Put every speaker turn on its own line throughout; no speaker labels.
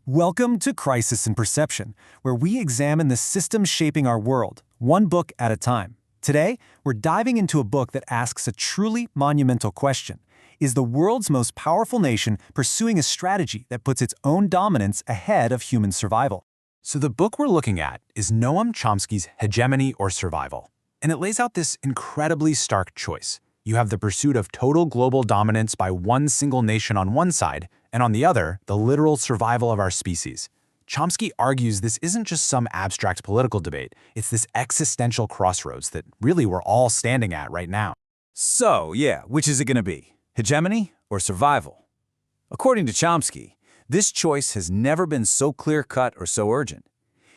Welcome to Crisis in Perception, where we examine the systems shaping our world, one book at a time. Today, we're diving into a book that asks a truly monumental question. Is the world's most powerful nation pursuing a strategy that puts its own dominance ahead of human survival?
So the book we're looking at is Noam Chomsky's Hegemony or Survival, and it lays out this incredibly stark choice. You have the pursuit of total global dominance by one single nation on one side, and on the other, the literal survival of our species. Chomsky argues this isn't just some abstract political debate, it's this existential crossroads that really we're all standing at right now.
So, which is it going to be? Hegemony or survival? According to Chomsky, this choice has never been so clear-cut or so urgent.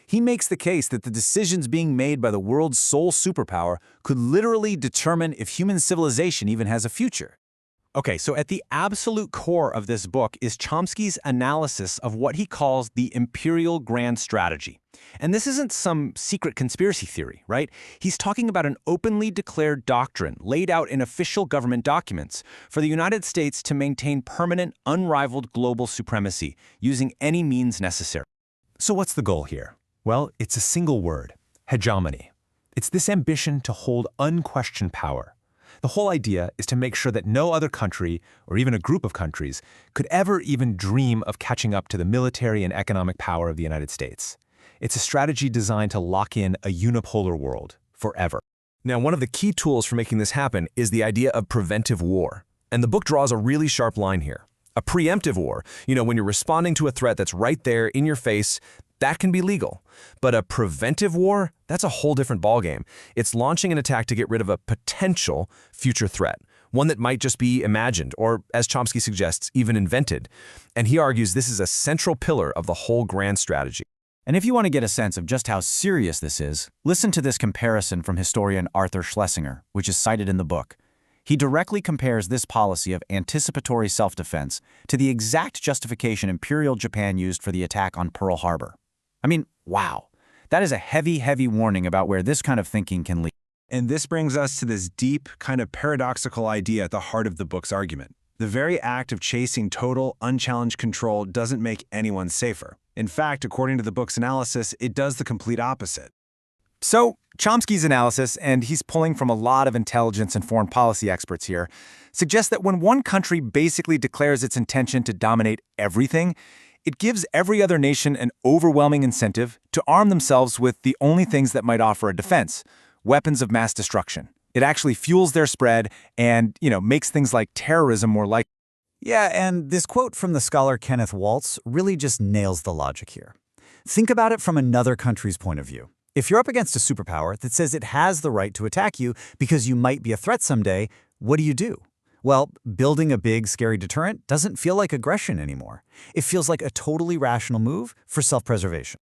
He makes the case that the decisions being made by the world's sole superpower could literally determine if human civilization even has a future.
Okay, so at the absolute core of this book is Chomsky's analysis of what he calls the imperial grand strategy. And this isn't some secret conspiracy theory, right? He's talking about an openly declared doctrine laid out in official government documents for the United States to maintain permanent, unrivaled global supremacy using any means necessary.
So what's the goal here? Well, it's a single word: hegemony. It's this ambition to hold unquestioned power. The whole idea is to make sure that no other country, or even a group of countries, could ever even dream of catching up to the military and economic power of the United States. It's a strategy designed to lock in a unipolar world forever.
Now, one of the key tools for making this happen is the idea of preventive war. And the book draws a really sharp line here. A preemptive war, when you're responding to a threat that's right there in your face, that can be legal. But a preventive war, that's a whole different ballgame. It's launching an attack to get rid of a potential future threat, one that might just be imagined, or as Chomsky suggests, even invented. And he argues this is a central pillar of the whole grand strategy.
And if you want to get a sense of just how serious this is, listen to this comparison from historian Arthur Schlesinger, which is cited in the book. He directly compares this policy of anticipatory self-defense to the exact justification Imperial Japan used for the attack on Pearl Harbor. I mean, wow. That is a heavy, heavy warning about where this kind of thinking can lead.
And this brings us to this deep, kind of paradoxical idea at the heart of the book's argument. The very act of chasing total, unchallenged control doesn't make anyone safer. In fact, according to the book's analysis, it does the complete opposite.
So, Chomsky's analysis, and he's pulling from a lot of intelligence and foreign policy experts here, suggests that when one country basically declares its intention to dominate everything, it gives every other nation an overwhelming incentive to arm themselves with the only things that might offer a defense: weapons of mass destruction. It actually fuels their spread and, makes things like terrorism more likely.
Yeah, and this quote from the scholar Kenneth Waltz really just nails the logic here. Think about it from another country's point of view. If you're up against a superpower that says it has the right to attack you because you might be a threat someday, what do? Well, building a big, scary deterrent doesn't feel like aggression anymore. It feels like a totally rational move for self-preservation.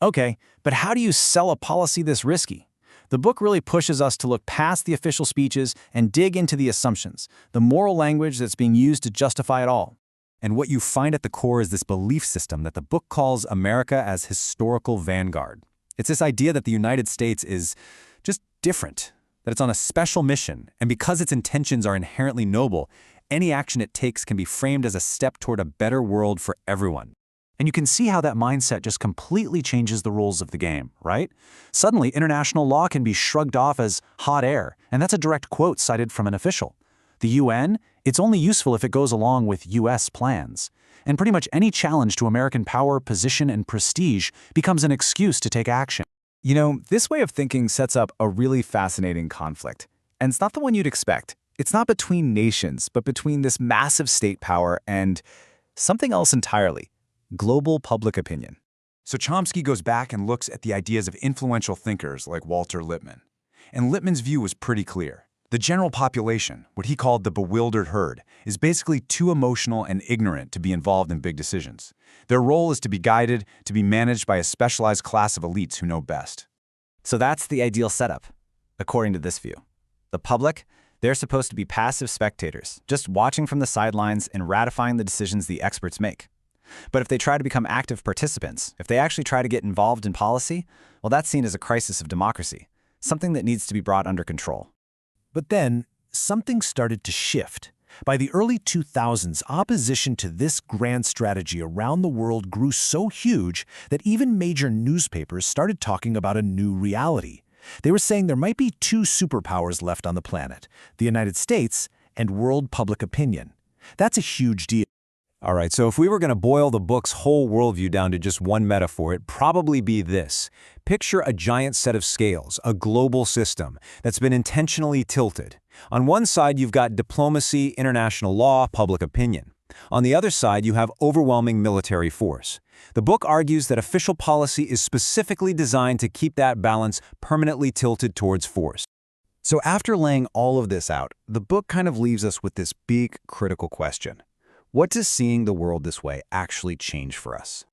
Okay, but how do you sell a policy this risky? The book really pushes us to look past the official speeches and dig into the assumptions, the moral language that's being used to justify it all.
And what you find at the core is this belief system that the book calls America as historical vanguard. It's this idea that the United States is just different, that it's on a special mission, and because its intentions are inherently noble, any action it takes can be framed as a step toward a better world for everyone. And you can see how that mindset just completely changes the rules of the game, right? Suddenly, international law can be shrugged off as hot air, and that's a direct quote cited from an official. The UN, it's only useful if it goes along with US plans. And pretty much any challenge to American power, position, and prestige becomes an excuse to take action.
This way of thinking sets up a really fascinating conflict. And it's not the one you'd expect. It's not between nations, but between this massive state power and something else entirely: global public opinion.
So Chomsky goes back and looks at the ideas of influential thinkers like Walter Lippmann. And Lippmann's view was pretty clear. The general population, what he called the bewildered herd, is basically too emotional and ignorant to be involved in big decisions. Their role is to be guided, to be managed by a specialized class of elites who know best.
So that's the ideal setup, according to this view. The public, they're supposed to be passive spectators, just watching from the sidelines and ratifying the decisions the experts make. But if they try to become active participants, if they actually try to get involved in policy, well, that's seen as a crisis of democracy, something that needs to be brought under control.
But then, something started to shift.
By the early 2000s, opposition to this grand strategy around the world grew so huge that even major newspapers started talking about a new reality. They were saying there might be two superpowers left on the planet, the United States and world public opinion. That's a huge deal.
All right, so if we were going to boil the book's whole worldview down to just one metaphor, it'd probably be this. Picture a giant set of scales, a global system that's been intentionally tilted. On one side, you've got diplomacy, international law, public opinion. On the other side, you have overwhelming military force. The book argues that official policy is specifically designed to keep that balance permanently tilted towards force.
So after laying all of this out, the book kind of leaves us with this big, critical question. What does seeing the world this way actually change for us?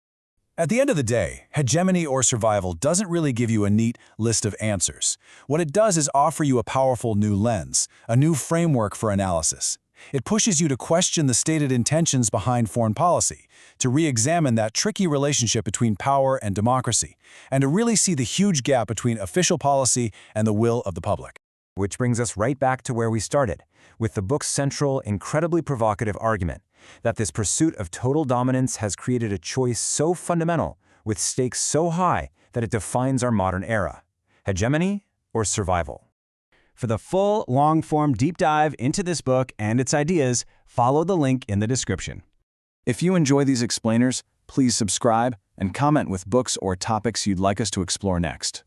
At the end of the day, hegemony or survival doesn't really give you a neat list of answers. What it does is offer you a powerful new lens, a new framework for analysis. It pushes you to question the stated intentions behind foreign policy, to re-examine that tricky relationship between power and democracy, and to really see the huge gap between official policy and the will of the public.
Which brings us right back to where we started, with the book's central, incredibly provocative argument that this pursuit of total dominance has created a choice so fundamental, with stakes so high, that it defines our modern era: hegemony or survival.
For the full, long-form deep dive into this book and its ideas, follow the link in the description.
If you enjoy these explainers, please subscribe and comment with books or topics you'd like us to explore next.